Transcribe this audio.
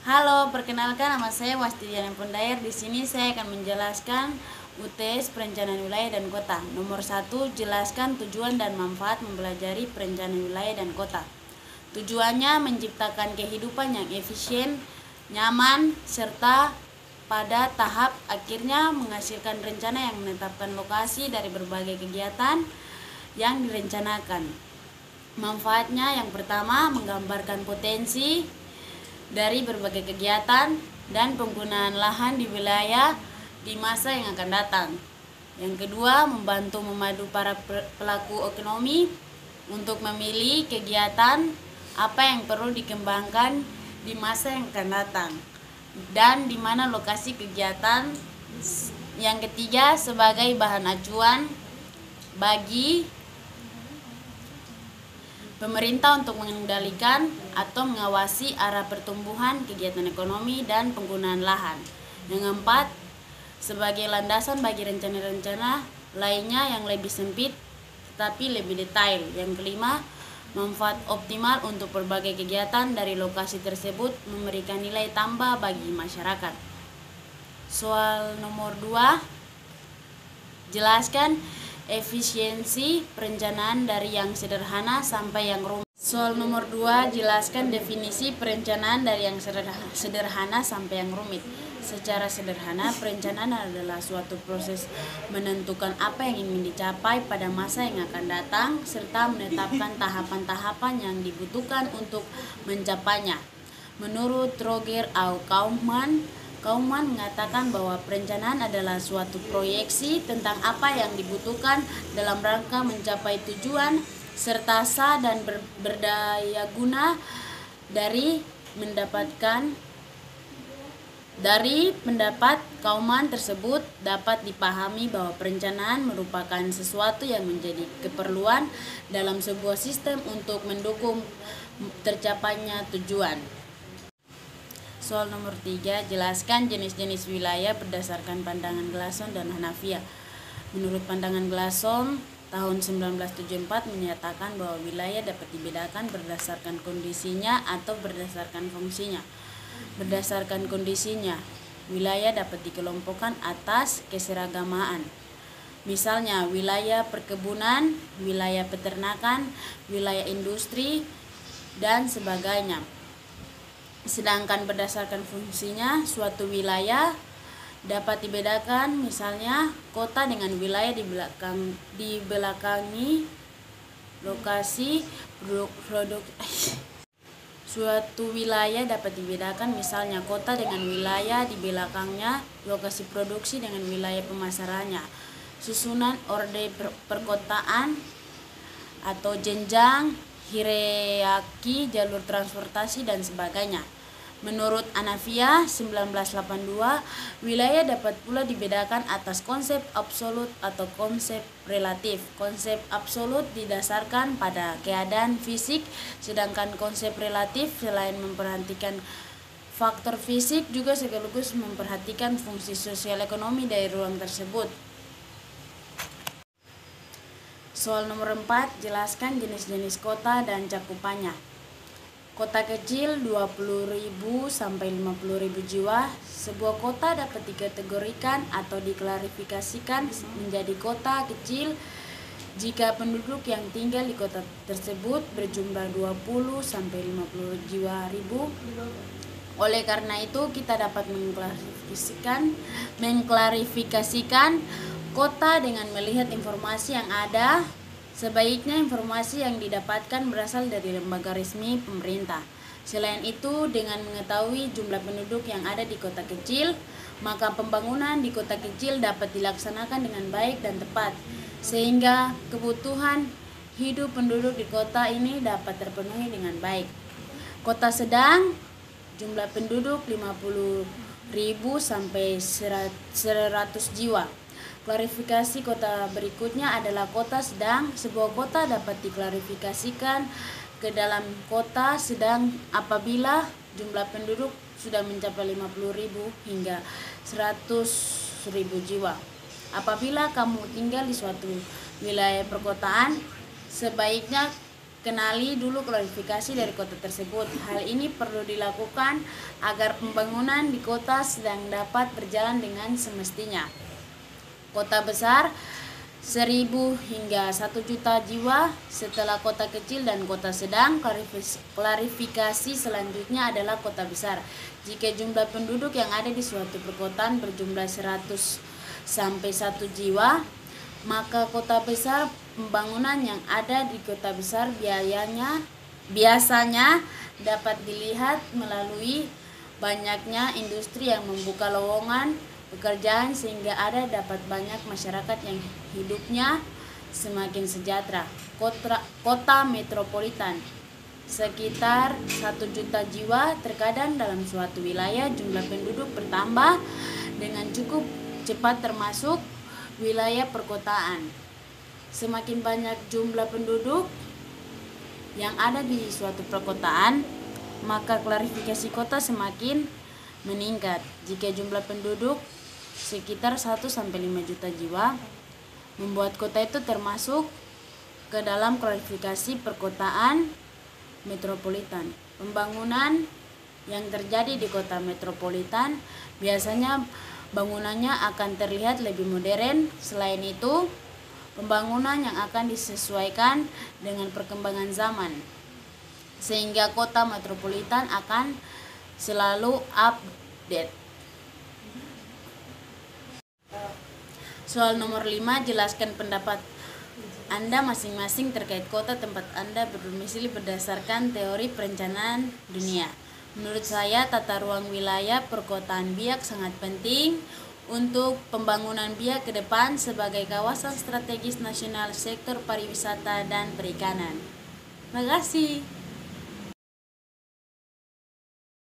Halo, perkenalkan nama saya Wasti Diana Pondayer. Di sini saya akan menjelaskan UTS Perencanaan Wilayah dan Kota. Nomor 1, jelaskan tujuan dan manfaat mempelajari perencanaan wilayah dan kota. Tujuannya menciptakan kehidupan yang efisien, nyaman, serta pada tahap akhirnya menghasilkan rencana yang menetapkan lokasi dari berbagai kegiatan yang direncanakan. Manfaatnya yang pertama, menggambarkan potensi dari berbagai kegiatan dan penggunaan lahan di wilayah di masa yang akan datang. Yang kedua, membantu memadu para pelaku ekonomi untuk memilih kegiatan apa yang perlu dikembangkan di masa yang akan datang dan di mana lokasi kegiatan. Yang ketiga, sebagai bahan acuan bagi pemerintah untuk mengendalikan atau mengawasi arah pertumbuhan kegiatan ekonomi dan penggunaan lahan. Yang keempat, sebagai landasan bagi rencana-rencana lainnya yang lebih sempit tetapi lebih detail. Yang kelima, manfaat optimal untuk berbagai kegiatan dari lokasi tersebut memberikan nilai tambah bagi masyarakat. Soal nomor 2, jelaskan efisiensi perencanaan dari yang sederhana sampai yang rumit. Soal nomor 2, jelaskan definisi perencanaan dari yang sederhana sampai yang rumit. Secara sederhana, perencanaan adalah suatu proses menentukan apa yang ingin dicapai pada masa yang akan datang serta menetapkan tahapan-tahapan yang dibutuhkan untuk mencapainya. Menurut Roger A. Kaufman mengatakan bahwa perencanaan adalah suatu proyeksi tentang apa yang dibutuhkan dalam rangka mencapai tujuan serta sah dan berdaya guna. Dari pendapat Kaufman tersebut dapat dipahami bahwa perencanaan merupakan sesuatu yang menjadi keperluan dalam sebuah sistem untuk mendukung tercapainya tujuan. Soal nomor 3, jelaskan jenis-jenis wilayah berdasarkan pandangan Glasson dan Hanafiya. Menurut pandangan Glasson, tahun 1974 menyatakan bahwa wilayah dapat dibedakan berdasarkan kondisinya atau berdasarkan fungsinya. Berdasarkan kondisinya, wilayah dapat dikelompokkan atas keseragamaan. Misalnya, wilayah perkebunan, wilayah peternakan, wilayah industri, dan sebagainya. Sedangkan berdasarkan fungsinya, suatu wilayah dapat dibedakan, misalnya kota dengan wilayah dibelakangi lokasi produk. Suatu wilayah dapat dibedakan, misalnya kota dengan wilayah di belakangnya lokasi produksi dengan wilayah pemasarannya, susunan orde perkotaan atau jenjang hierarki jalur transportasi dan sebagainya. Menurut Hanafiya 1982, wilayah dapat pula dibedakan atas konsep absolut atau konsep relatif. Konsep absolut didasarkan pada keadaan fisik, sedangkan konsep relatif selain memperhatikan faktor fisik juga sekaligus memperhatikan fungsi sosial ekonomi dari ruang tersebut. Soal nomor 4, jelaskan jenis-jenis kota dan cakupannya. Kota kecil 20.000 sampai 50.000 jiwa. Sebuah kota dapat dikategorikan atau diklarifikasikan menjadi kota kecil jika penduduk yang tinggal di kota tersebut berjumlah 20 sampai 50 jiwa ribu. Oleh karena itu, kita dapat mengklarifikasikan kota dengan melihat informasi yang ada. Sebaiknya informasi yang didapatkan berasal dari lembaga resmi pemerintah. Selain itu, dengan mengetahui jumlah penduduk yang ada di kota kecil, maka pembangunan di kota kecil dapat dilaksanakan dengan baik dan tepat, sehingga kebutuhan hidup penduduk di kota ini dapat terpenuhi dengan baik. Kota sedang, jumlah penduduk 50.000 sampai 100 jiwa. Klarifikasi kota berikutnya adalah kota sedang. Sebuah kota dapat diklarifikasikan ke dalam kota sedang apabila jumlah penduduk sudah mencapai 50.000 hingga 100.000 jiwa. Apabila kamu tinggal di suatu wilayah perkotaan, sebaiknya Kenali dulu klasifikasi dari kota tersebut. Hal ini perlu dilakukan agar pembangunan di kota sedang dapat berjalan dengan semestinya. Kota besar 1.000 hingga 1 juta jiwa, setelah kota kecil dan kota sedang. Klarifikasi selanjutnya adalah kota besar. Jika jumlah penduduk yang ada di suatu perkotaan berjumlah 100 sampai 1 jiwa, maka kota besar, pembangunan yang ada di kota besar biasanya dapat dilihat melalui banyaknya industri yang membuka lowongan pekerjaan sehingga ada dapat banyak masyarakat yang hidupnya semakin sejahtera. Kota metropolitan sekitar 1 juta jiwa, terkadang dalam suatu wilayah jumlah penduduk bertambah dengan cukup cepat termasuk wilayah perkotaan. Semakin banyak jumlah penduduk yang ada di suatu perkotaan, maka klarifikasi kota semakin meningkat. Jika jumlah penduduk sekitar 1 sampai 5 juta jiwa, membuat kota itu termasuk ke dalam klarifikasi perkotaan metropolitan. Pembangunan yang terjadi di kota metropolitan biasanya bangunannya akan terlihat lebih modern. Selain itu, pembangunan yang akan disesuaikan dengan perkembangan zaman, sehingga kota metropolitan akan selalu update. Soal nomor 5, jelaskan pendapat Anda masing-masing terkait kota tempat Anda berdomisili berdasarkan teori perencanaan dunia. Menurut saya, tata ruang wilayah perkotaan Biak sangat penting untuk pembangunan Biak ke depan sebagai kawasan strategis nasional sektor pariwisata dan perikanan. Terima kasih.